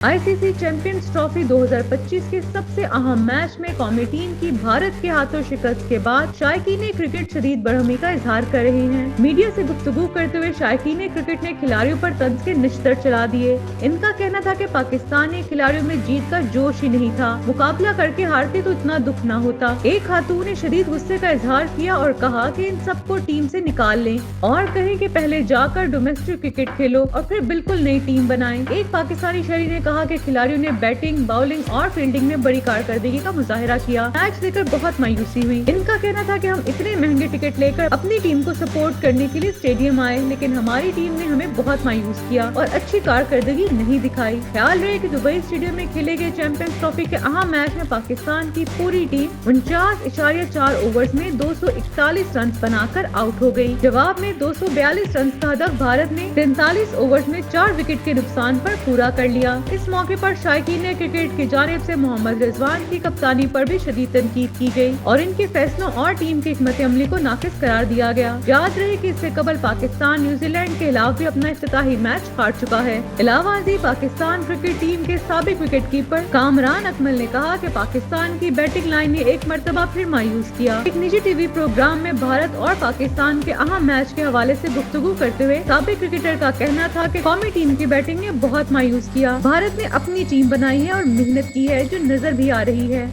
ICC champions trophy 2025 के सबसे अहम मैच में कौमी टीम की भारत के हाथों शिकस्त के बाद शायकीन क्रिकेट शदीद बरहमी का इजहार कर रहे हैं। मीडिया से गुफ्तगू करते हुए शायकीन क्रिकेट ने खिलाड़ियों पर तंज के निश्तर चला दिए। इनका कहना था कि पाकिस्तानी खिलाड़ियों में जीत का जोश ही नहीं था, मुकाबला करके हारते तो इतना दुख न होता। एक खातून ने शदीद गुस्से का इजहार किया और कहा कि इन सबको टीम से निकाल लें और कहें कि पहले जाकर डोमेस्टिक क्रिकेट खेलो और फिर बिल्कुल नई टीम बनाएं। एक पाकिस्तानी शहरी ने कहा कि खिलाड़ियों ने बैटिंग, बाउलिंग और फील्डिंग में बड़ी कारकर्दगी का मुजाहिरा किया। मैच देखकर बहुत मायूसी हुई। इनका कहना था कि हम इतने महंगे टिकट लेकर अपनी टीम को सपोर्ट करने के लिए स्टेडियम आए, लेकिन हमारी टीम ने हमें बहुत मायूस किया और अच्छी कारकर्दगी नहीं दिखाई। ख्याल रहे कि दुबई स्टेडियम में खेले गए चैंपियंस ट्रॉफी के अहम मैच में पाकिस्तान की पूरी टीम 49.4 ओवर्स में 241 रन बनाकर आउट हो गयी। जवाब में 242 रन का हदफ भारत ने 43 ओवर्स में 4 विकेट के नुकसान पर पूरा कर लिया। इस मौके पर शायकीन क्रिकेट की जानिब से मोहम्मद रिजवान की कप्तानी पर भी शदीद तनकीद की गई और इनके फैसलों और टीम की हिकमत अमली को नाकिस करार दिया गया। याद रहे कि इससे कबल पाकिस्तान न्यूजीलैंड के खिलाफ भी अपना इफ्तिताही मैच हार चुका है। इलावा अजी पाकिस्तान क्रिकेट टीम के साबिक विकेट कीपर कामरान अकमल ने कहा कि पाकिस्तान की बैटिंग लाइन ने एक मरतबा फिर मायूस किया। एक निजी टीवी प्रोग्राम में भारत और पाकिस्तान के अहम मैच के हवाले से गुफ्तगू करते हुए साबिक क्रिकेटर का कहना था कि कौमी टीम की बैटिंग ने बहुत मायूस किया। भारत ने अपनी टीम बनाई है और मेहनत की है जो नजर भी आ रही है।